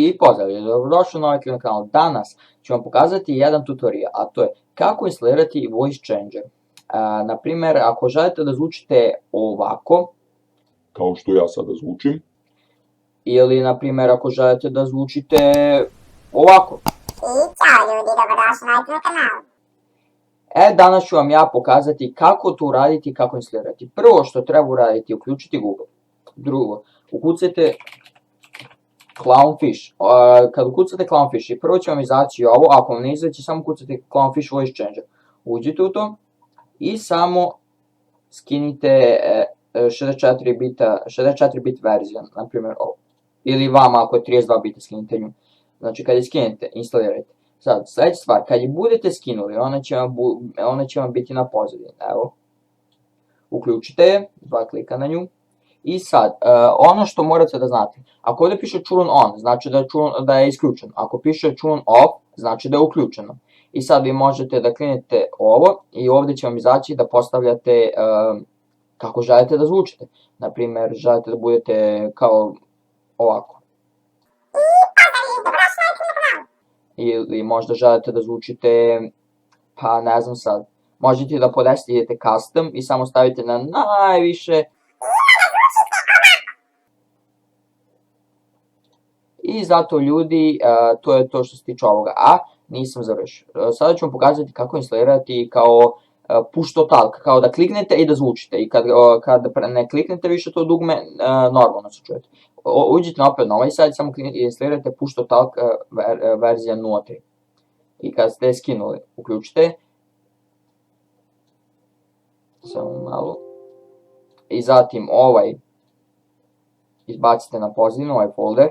I pozdrav, dobrodošli na ovaj kanal. Danas ću vam pokazati jedan tutorial, a to je kako instalirati voice changer. Naprimjer, ako želite da zvučite ovako, kao što ja sada zvučim, ili naprimjer ako želite da zvučite ovako. I čao ljudi, dobrodošli na ovaj kanal. Danas ću vam ja pokazati kako to uraditi i kako instalirati. Prvo što treba uraditi je uključiti Google. Drugo, ukucajte Clownfish. Kad ukucate Clownfish, prvo će vam izaći ovo, ako vam ne izaći, samo ukucate Clownfish Voice Changer. Uđite u to i samo skinite 64 bit verziju, na primjer ovo. Ili vama ako je 32 bita skinite nju. Znači kad je skinete, instalirajte. Sad, sljedeća stvar, kad je budete skinuli, ona će vam biti na pozadini. Evo, uključite je, dva klika na nju. I sad, ono što morate da znate, ako ovdje piše turn on, znači da je isključeno. Ako piše turn off, znači da je uključeno. I sad vi možete da kliknete ovo i ovdje će vam izaći da postavljate kako želite da zvučite. Naprimjer, želite da budete kao ovako. Ili možda želite da zvučite, pa ne znam sad, možete da podesite, idete custom i samo stavite na najviše. I zato ljudi, to je to što se tiče ovoga, a nisam završio. Sada ću vam pokazati kako instalirati kao push to talk, kao da kliknete i da zvučite. I kad ne kliknete više to dugme, normalno se čujete. Uđite opet na ovaj sajt, samo instalirajte push to talk verzija 0.3. I kad ste skinuli, uključite. Samo malo. I zatim ovaj izbacite na pozadinu, ovaj folder.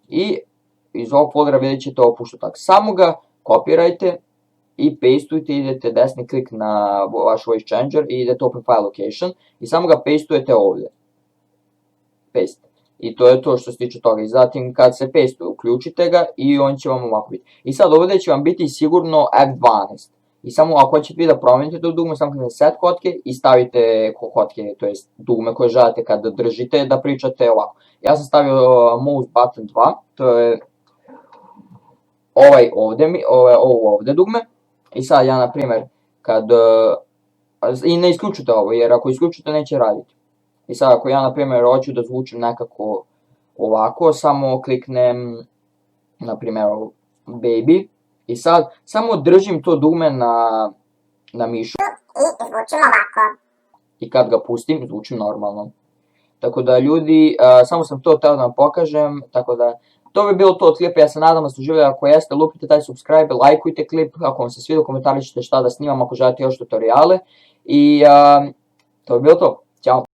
I iz ovog foldera vidjet ćete ovo push to talk. Samo ga kopirajte i pastujte, idete desni klik na vaš voice changer i idete open file location i samo ga pastujete ovdje. Paste. I to je to što se tiče toga. I zatim kad se pastuje, uključite ga i on će vam ovako biti. I sad ovdje će vam biti sigurno F12. I samo ako hoćete vi da promijenite to dugme, samo kliknete set kotke i stavite kotke, to jest dugme koje želite kad držite da pričate ovako. Ja sam stavio mouse button 2, to je ovo ovdje dugme. I sad ja na primjer i ne isključite ovo jer ako isključite neće raditi. I sad ako ja na primjer hoću da zvučim nekako ovako, samo kliknem na primjer baby. I sad samo držim to dugme na mišu. I zvučim ovako. I kad ga pustim, zvučim normalno. Tako da ljudi, samo sam to htio da vam pokažem, tako da to bi bilo to od klipa, ja se nadam da ste uživali, ako jeste, lupite taj subscribe, lajkujte klip, ako vam se svidio, komentarišite šta da snimam, ako želite još tutoriale. I to bi bilo to, ćao.